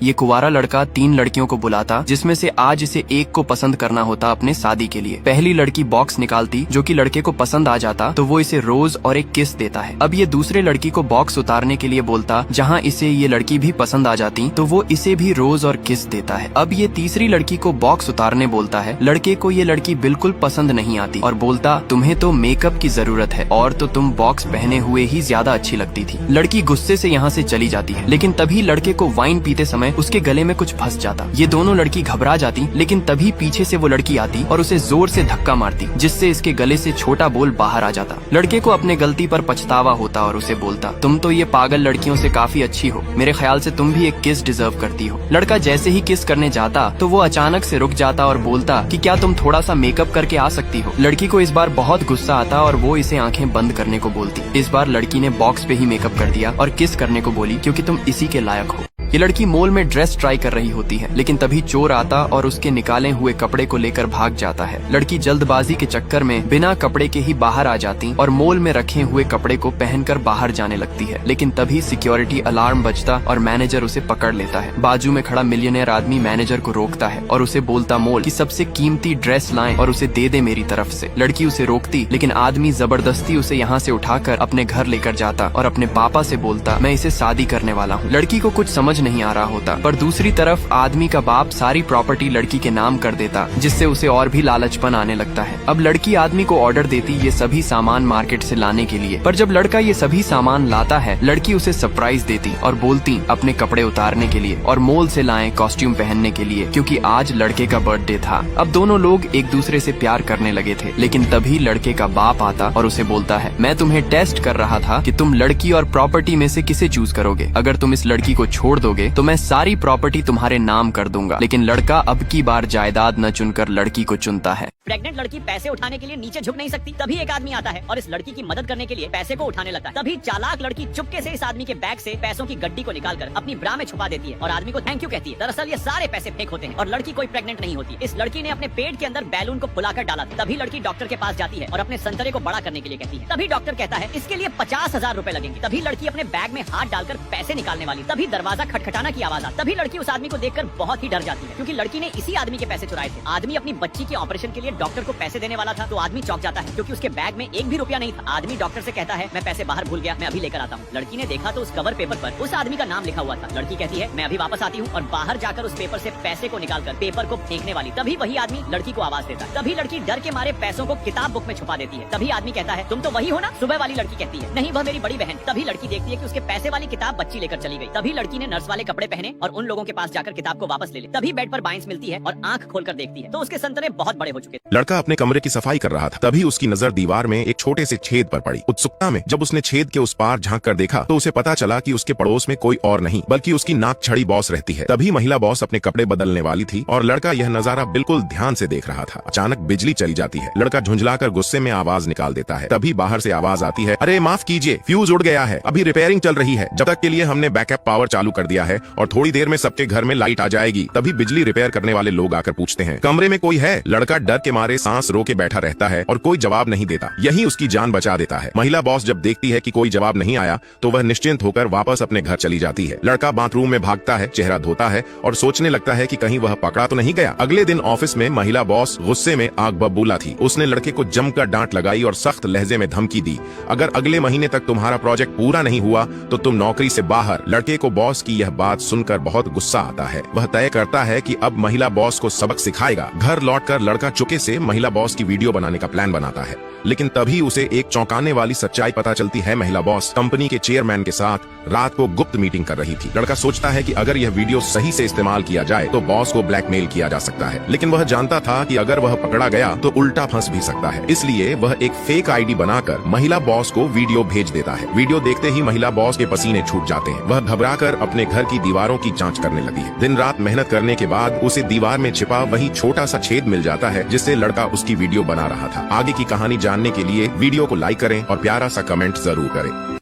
ये कुंवारा लड़का 3 लड़कियों को बुलाता, जिसमें से आज इसे एक को पसंद करना होता अपने शादी के लिए। पहली लड़की बॉक्स निकालती, जो कि लड़के को पसंद आ जाता तो वो इसे रोज और एक किस देता है। अब ये दूसरे लड़की को बॉक्स उतारने के लिए बोलता, जहाँ इसे ये लड़की भी पसंद आ जाती तो वो इसे भी रोज और किस देता है। अब ये तीसरी लड़की को बॉक्स उतारने बोलता है। लड़के को ये लड़की बिल्कुल पसंद नहीं आती और बोलता, तुम्हें तो मेकअप की जरूरत है और तो तुम बॉक्स पहने हुए ही ज्यादा अच्छी लगती थी। लड़की गुस्से से यहाँ से चली जाती है, लेकिन तभी लड़के को वाइन पीते समय उसके गले में कुछ फंस जाता। ये दोनों लड़की घबरा जाती, लेकिन तभी पीछे से वो लड़की आती और उसे जोर से धक्का मारती, जिससे इसके गले से छोटा बोल बाहर आ जाता। लड़के को अपने गलती पर पछतावा होता और उसे बोलता, तुम तो ये पागल लड़कियों से काफी अच्छी हो, मेरे ख्याल से तुम भी एक किस डिजर्व करती हो। लड़का जैसे ही किस करने जाता तो वो अचानक से रुक जाता और बोलता कि क्या तुम थोड़ा सा मेकअप करके आ सकती हो। लड़की को इस बार बहुत गुस्सा आता और वो इसे आंखें बंद करने को बोलती। इस बार लड़की ने बॉक्स पे ही मेकअप कर दिया और किस करने को बोली, क्योंकि तुम इसी के लायक हो। ये लड़की मॉल में ड्रेस ट्राई कर रही होती है, लेकिन तभी चोर आता और उसके निकाले हुए कपड़े को लेकर भाग जाता है। लड़की जल्दबाजी के चक्कर में बिना कपड़े के ही बाहर आ जाती और मॉल में रखे हुए कपड़े को पहनकर बाहर जाने लगती है, लेकिन तभी सिक्योरिटी अलार्म बजता और मैनेजर उसे पकड़ लेता है। बाजू में खड़ा मिलियनेयर आदमी मैनेजर को रोकता है और उसे बोलता, मॉल की सबसे कीमती ड्रेस लाएं और उसे दे दे मेरी तरफ से। लड़की उसे रोकती, लेकिन आदमी जबरदस्ती उसे यहाँ से उठाकर अपने घर लेकर जाता और अपने पापा से बोलता, मैं इसे शादी करने वाला हूँ। लड़की को कुछ समझ नहीं आ रहा होता, पर दूसरी तरफ आदमी का बाप सारी प्रॉपर्टी लड़की के नाम कर देता, जिससे उसे और भी लालचपन आने लगता है। अब लड़की आदमी को ऑर्डर देती ये सभी सामान मार्केट से लाने के लिए, पर जब लड़का ये सभी सामान लाता है, लड़की उसे सरप्राइज देती और बोलती अपने कपड़े उतारने के लिए और मॉल से लाएं कॉस्ट्यूम पहनने के लिए, क्योंकि आज लड़के का बर्थडे था। अब दोनों लोग एक दूसरे से प्यार करने लगे थे, लेकिन तभी लड़के का बाप आता और उसे बोलता है, मैं तुम्हें टेस्ट कर रहा था कि तुम लड़की और प्रॉपर्टी में से किसे चूज करोगे। अगर तुम इस लड़की को छोड़ दोगे तो मैं सारी प्रॉपर्टी तुम्हारे नाम कर दूंगा। लेकिन लड़का अब की बार जायदाद न चुनकर लड़की को चुनता है। प्रेग्नेंट लड़की पैसे उठाने के लिए नीचे झुक नहीं सकती, तभी एक आदमी आता है और इस लड़की की मदद करने के लिए पैसे को उठाने लगता है। तभी चालाक लड़की चुपके से इस आदमी के बैग से पैसों की गड्डी को निकालकर अपनी ब्रा में छुपा देती है और आदमी को थैंक यू कहती है। दरअसल ये सारे पैसे फेक होते हैं और लड़की कोई प्रेग्नेंट नहीं होती। इस लड़की ने अपने पेट के अंदर बैलून को फुलाकर डाला था। तभी लड़की डॉक्टर के पास जाती है और अपने संतरे को बड़ा करने के लिए कहती है। तभी डॉक्टर कहता है, इसके लिए 50,000 रुपए लगेंगे। तभी लड़की अपने बैग में हाथ डालकर पैसे निकालने वाली, तभी दरवाजा खटखटाना की आवाज आती। तभी लड़की उस आदमी को देखकर बहुत ही डर जाती है, क्योंकि लड़की ने इसी आदमी के पैसे चुराए थे। आदमी अपनी बच्ची के ऑपरेशन के लिए डॉक्टर को पैसे देने वाला था, तो आदमी चौंक जाता है, क्योंकि उसके बैग में एक भी रुपया नहीं था। आदमी डॉक्टर से कहता है, मैं पैसे बाहर भूल गया, मैं अभी लेकर आता हूँ। लड़की ने देखा तो उस कवर पेपर पर उस आदमी का नाम लिखा हुआ था। लड़की कहती है, मैं अभी वापस आती हूँ, और बाहर जाकर उस पेपर से पैसे को निकालकर पेपर को फेंकने वाली। तभी वही आदमी लड़की को आवाज देता है। तभी लड़की डर के मारे पैसों को किताब बुक में छुपा देती है। तभी आदमी कहता है, तुम तो वही हो ना। सुबह वाली लड़की कहती है, नहीं वह मेरी बड़ी बहन। तभी लड़की देखती है कि उसके पैसे वाली किताब बच्ची लेकर चली गई। तभी लड़की ने नर्स वाले कपड़े पहने और उन लोगों के पास जाकर किताब को वापस ले ली। तभी बेड पर बाइंस मिलती है और आंख खोलकर देखती है तो उसके संतरे बहुत बड़े हो चुके थे। लड़का अपने कमरे की सफाई कर रहा था, तभी उसकी नजर दीवार में एक छोटे से छेद पर पड़ी। उत्सुकता में जब उसने छेद के उस पार झांक कर देखा तो उसे पता चला कि उसके पड़ोस में कोई और नहीं बल्कि उसकी नाक छड़ी बॉस रहती है। तभी महिला बॉस अपने कपड़े बदलने वाली थी और लड़का यह नजारा बिल्कुल ध्यान से देख रहा था। अचानक बिजली चली जाती है। लड़का झुंझलाकर गुस्से में आवाज निकाल देता है। तभी बाहर से आवाज आती है, अरे माफ कीजिए, फ्यूज उड़ गया है, अभी रिपेयरिंग चल रही है। जब तक के लिए हमने बैकअप पावर चालू कर दिया है और थोड़ी देर में सबके घर में लाइट आ जाएगी। तभी बिजली रिपेयर करने वाले लोग आकर पूछते हैं, कमरे में कोई है? लड़का डर के मारे सांस रोके बैठा रहता है और कोई जवाब नहीं देता। यही उसकी जान बचा देता है। महिला बॉस जब देखती है कि कोई जवाब नहीं आया तो वह निश्चिंत होकर वापस अपने घर चली जाती है। लड़का बाथरूम में भागता है, चेहरा धोता है और सोचने लगता है कि कहीं वह पकड़ा तो नहीं गया। अगले दिन ऑफिस में महिला बॉस गुस्से में आग बबूला थी। उसने लड़के को जमकर डांट लगाई और सख्त लहजे में धमकी दी, अगर अगले महीने तक तुम्हारा प्रोजेक्ट पूरा नहीं हुआ तो तुम नौकरी से बाहर। लड़के को बॉस की यह बात सुनकर बहुत गुस्सा आता है। वह तय करता है कि अब महिला बॉस को सबक सिखाएगा। घर लौटकर लड़का चुपके से महिला बॉस की वीडियो बनाने का प्लान बनाता है, लेकिन तभी उसे एक चौंकाने वाली सच्चाई पता चलती है। महिला बॉस कंपनी के चेयरमैन के साथ रात को गुप्त मीटिंग कर रही थी। लड़का सोचता है कि अगर यह वीडियो सही से इस्तेमाल किया जाए तो बॉस को ब्लैकमेल किया जा सकता है, लेकिन वह जानता था कि अगर वह पकड़ा गया तो उल्टा फंस भी सकता है। इसलिए वह एक फेक आईडी बनाकर महिला बॉस को वीडियो भेज देता है। वीडियो देखते ही महिला बॉस के पसीने छूट जाते हैं। वह घबराकर अपने घर की दीवारों की जांच करने लगी है। दिन रात मेहनत करने के बाद उसे दीवार में छिपा वही छोटा सा छेद मिल जाता है जिससे लड़का उसकी वीडियो बना रहा था। आगे की कहानी जानने के लिए वीडियो को लाइक करें और प्यारा सा कमेंट जरूर करें।